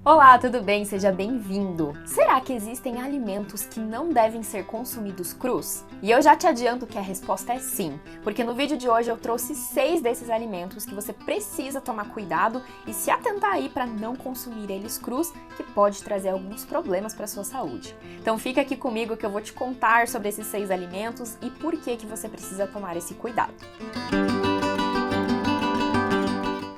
Olá, tudo bem? Seja bem-vindo! Será que existem alimentos que não devem ser consumidos crus? E eu já te adianto que a resposta é sim, porque no vídeo de hoje eu trouxe 6 desses alimentos que você precisa tomar cuidado e se atentar aí para não consumir eles crus, que pode trazer alguns problemas para sua saúde. Então fica aqui comigo que eu vou te contar sobre esses 6 alimentos e por que você precisa tomar esse cuidado.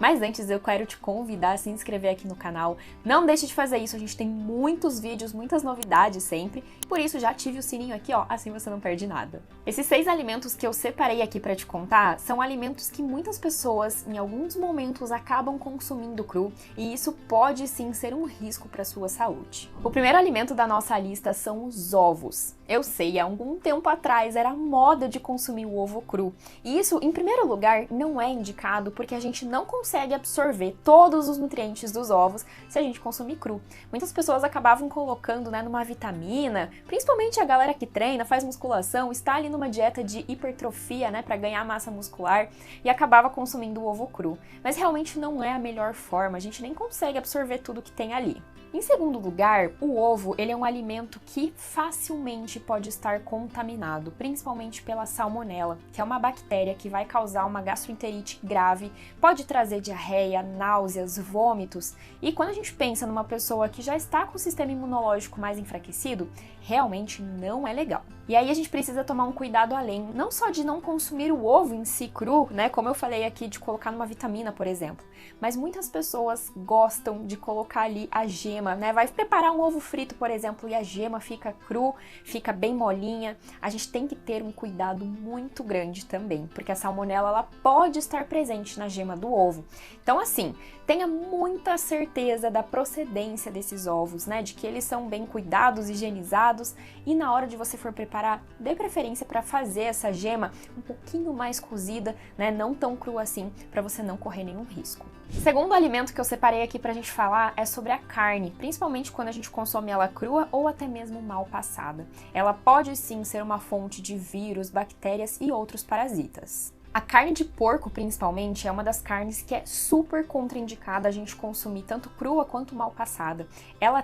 Mas antes eu quero te convidar a se inscrever aqui no canal. Não deixe de fazer isso, a gente tem muitos vídeos, muitas novidades sempre. Por isso já ative o sininho aqui, ó, assim você não perde nada. Esses 6 alimentos que eu separei aqui para te contar são alimentos que muitas pessoas em alguns momentos acabam consumindo cru e isso pode sim ser um risco para sua saúde. O primeiro alimento da nossa lista são os ovos. Eu sei, há algum tempo atrás era moda de consumir o ovo cru. E isso, em primeiro lugar, não é indicado porque a gente não consegue absorver todos os nutrientes dos ovos se a gente consumir cru. Muitas pessoas acabavam colocando, numa vitamina, principalmente a galera que treina, faz musculação, está ali numa dieta de hipertrofia, para ganhar massa muscular e acabava consumindo o ovo cru. Mas realmente não é a melhor forma, a gente nem consegue absorver tudo que tem ali. Em segundo lugar, o ovo ele é um alimento que facilmente pode estar contaminado, principalmente pela salmonela, que é uma bactéria que vai causar uma gastroenterite grave, pode trazer diarreia, náuseas, vômitos. E quando a gente pensa numa pessoa que já está com o sistema imunológico mais enfraquecido, realmente não é legal. E aí a gente precisa tomar um cuidado além, não só de não consumir o ovo em si cru, como eu falei aqui, de colocar numa vitamina, por exemplo, mas muitas pessoas gostam de colocar ali a gema, vai preparar um ovo frito, por exemplo, e a gema fica cru, fica bem molinha. A gente tem que ter um cuidado muito grande também, porque a salmonela ela pode estar presente na gema do ovo. Então assim, tenha muita certeza da procedência desses ovos, de que eles são bem cuidados, higienizados, e na hora de você for preparar, dê preferência para fazer essa gema um pouquinho mais cozida, não tão crua assim, para você não correr nenhum risco. Segundo alimento que eu separei aqui pra gente falar é sobre a carne, principalmente quando a gente consome ela crua ou até mesmo mal passada. Ela pode sim ser uma fonte de vírus, bactérias e outros parasitas. A carne de porco, principalmente, é uma das carnes que é super contraindicada a gente consumir tanto crua quanto mal passada. Ela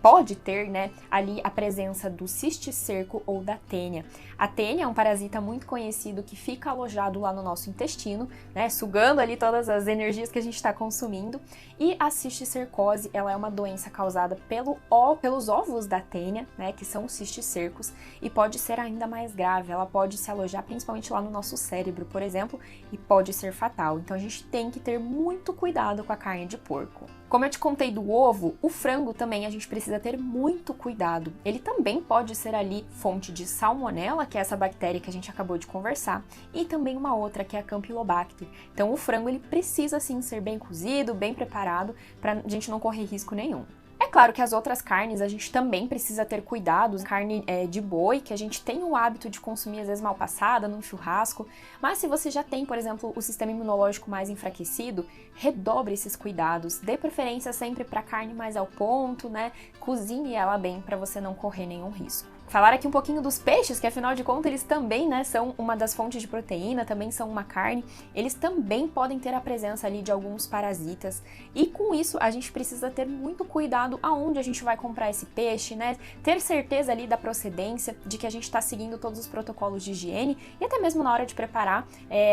pode ter, ali a presença do cisticerco ou da tênia. A tênia é um parasita muito conhecido que fica alojado lá no nosso intestino, sugando ali todas as energias que a gente está consumindo. E a cisticercose, ela é uma doença causada pelos ovos da tênia, que são os cisticercos, e pode ser ainda mais grave. Ela pode se alojar principalmente lá no nosso cérebro, por exemplo, e pode ser fatal. Então a gente tem que ter muito cuidado com a carne de porco. Como eu te contei do ovo, o frango também a gente precisa ter muito cuidado. Ele também pode ser ali fonte de salmonela, que é essa bactéria que a gente acabou de conversar, e também uma outra que é a Campylobacter. Então o frango ele precisa sim ser bem cozido, bem preparado, para a gente não correr risco nenhum. É claro que as outras carnes a gente também precisa ter cuidados, carne de boi, que a gente tem o hábito de consumir às vezes mal passada, num churrasco, mas se você já tem, por exemplo, o sistema imunológico mais enfraquecido, redobre esses cuidados, dê preferência sempre para carne mais ao ponto, cozinhe ela bem para você não correr nenhum risco. Falar aqui um pouquinho dos peixes, que afinal de contas eles também são uma das fontes de proteína, também são uma carne, eles também podem ter a presença ali de alguns parasitas e com isso a gente precisa ter muito cuidado aonde a gente vai comprar esse peixe, ter certeza ali da procedência, de que a gente está seguindo todos os protocolos de higiene e até mesmo na hora de preparar,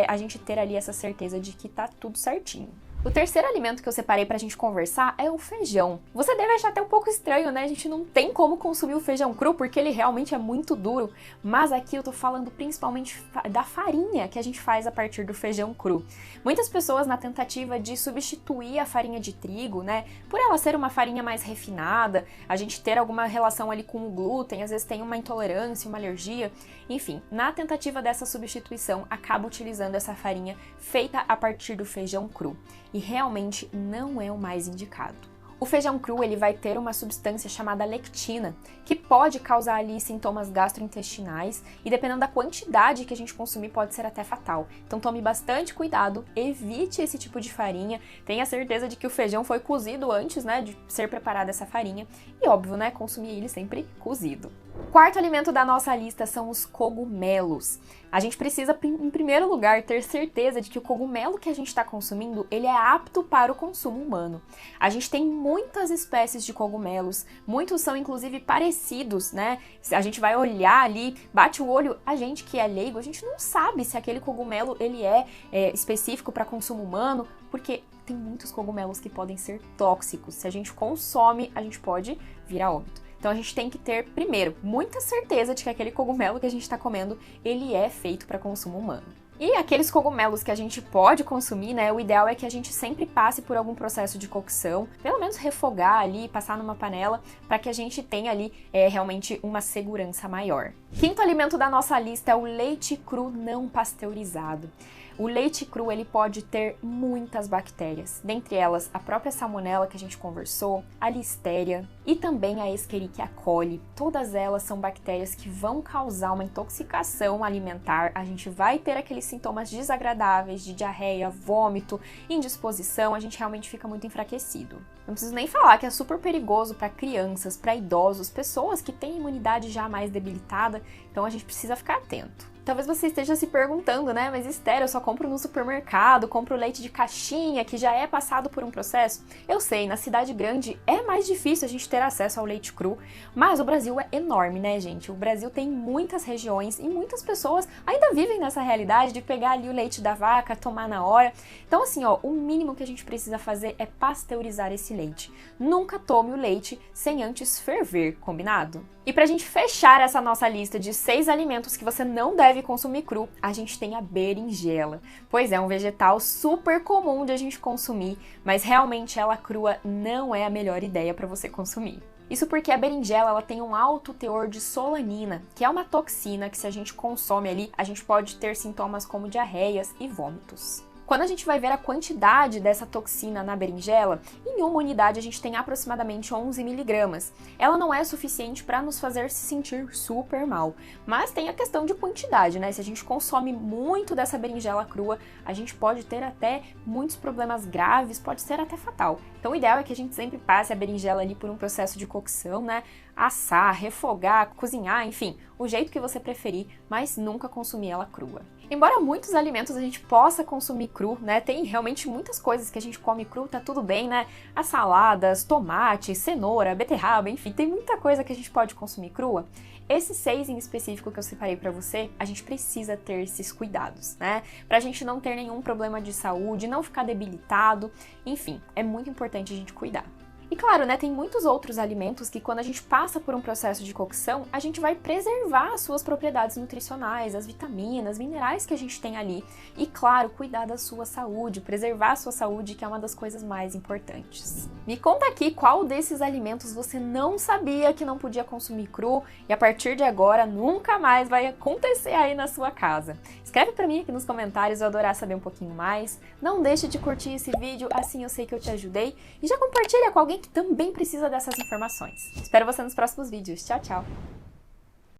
a gente ter ali essa certeza de que tá tudo certinho. O terceiro alimento que eu separei pra gente conversar é o feijão. Você deve achar até um pouco estranho, A gente não tem como consumir o feijão cru porque ele realmente é muito duro, mas aqui eu tô falando principalmente da farinha que a gente faz a partir do feijão cru. Muitas pessoas na tentativa de substituir a farinha de trigo, por ela ser uma farinha mais refinada, a gente ter alguma relação ali com o glúten, às vezes tem uma intolerância, uma alergia, enfim, na tentativa dessa substituição, acaba utilizando essa farinha feita a partir do feijão cru. E realmente não é o mais indicado. O feijão cru ele vai ter uma substância chamada lectina, que pode causar ali sintomas gastrointestinais e dependendo da quantidade que a gente consumir pode ser até fatal. Então tome bastante cuidado, evite esse tipo de farinha, tenha certeza de que o feijão foi cozido antes, de ser preparada essa farinha e óbvio, consumir ele sempre cozido. Quarto alimento da nossa lista são os cogumelos. A gente precisa, em primeiro lugar, ter certeza de que o cogumelo que a gente está consumindo, ele é apto para o consumo humano. A gente tem muitas espécies de cogumelos, muitos são inclusive parecidos, né? Se a gente vai olhar ali, bate o olho, a gente que é leigo, a gente não sabe se aquele cogumelo ele é específico para consumo humano, porque tem muitos cogumelos que podem ser tóxicos. Se a gente consome, a gente pode vir a óbito. Então a gente tem que ter, primeiro, muita certeza de que aquele cogumelo que a gente está comendo, ele é feito para consumo humano. E aqueles cogumelos que a gente pode consumir, né, o ideal é que a gente sempre passe por algum processo de cocção, pelo menos refogar ali, passar numa panela, para que a gente tenha ali realmente uma segurança maior. Quinto alimento da nossa lista é o leite cru não pasteurizado. O leite cru ele pode ter muitas bactérias, dentre elas a própria salmonela que a gente conversou, a listéria e também a Escherichia coli. Todas elas são bactérias que vão causar uma intoxicação alimentar, a gente vai ter aqueles sintomas desagradáveis de diarreia, vômito, indisposição, a gente realmente fica muito enfraquecido. Não preciso nem falar que é super perigoso para crianças, para idosos, pessoas que têm imunidade já mais debilitada, então a gente precisa ficar atento. Talvez você esteja se perguntando, né? Mas Esther, eu só compro no supermercado, compro leite de caixinha, que já é passado por um processo. Eu sei, na cidade grande é mais difícil a gente ter acesso ao leite cru, mas o Brasil é enorme, né, gente? O Brasil tem muitas regiões e muitas pessoas ainda vivem nessa realidade de pegar ali o leite da vaca, tomar na hora. Então, assim, ó, o mínimo que a gente precisa fazer é pasteurizar esse leite. Nunca tome o leite sem antes ferver, combinado? E pra gente fechar essa nossa lista de 6 alimentos que você não deve consumir cru, a gente tem a berinjela. Pois é, um vegetal super comum de a gente consumir, mas realmente ela crua não é a melhor ideia para você consumir. Isso porque a berinjela ela tem um alto teor de solanina, que é uma toxina que se a gente consome ali, a gente pode ter sintomas como diarreias e vômitos. Quando a gente vai ver a quantidade dessa toxina na berinjela, em uma unidade a gente tem aproximadamente 11 mg. Ela não é suficiente para nos fazer se sentir super mal, mas tem a questão de quantidade, né? Se a gente consome muito dessa berinjela crua, a gente pode ter até muitos problemas graves, pode ser até fatal. Então o ideal é que a gente sempre passe a berinjela ali por um processo de cocção, né? Assar, refogar, cozinhar, enfim, o jeito que você preferir, mas nunca consumir ela crua. Embora muitos alimentos a gente possa consumir cru, né, tem realmente muitas coisas que a gente come cru, tá tudo bem, né, as saladas, tomate, cenoura, beterraba, enfim, tem muita coisa que a gente pode consumir crua. Esses 6 em específico que eu separei pra você, a gente precisa ter esses cuidados, né, pra gente não ter nenhum problema de saúde, não ficar debilitado, enfim, é muito importante a gente cuidar. E claro, né, tem muitos outros alimentos que quando a gente passa por um processo de cocção, a gente vai preservar as suas propriedades nutricionais, as vitaminas, minerais que a gente tem ali. E claro, cuidar da sua saúde, preservar a sua saúde, que é uma das coisas mais importantes. Me conta aqui qual desses alimentos você não sabia que não podia consumir cru e a partir de agora nunca mais vai acontecer aí na sua casa. Escreve pra mim aqui nos comentários, eu adorar saber um pouquinho mais. Não deixe de curtir esse vídeo, assim eu sei que eu te ajudei. E já compartilha com alguém que também precisa dessas informações. Espero você nos próximos vídeos. Tchau, tchau!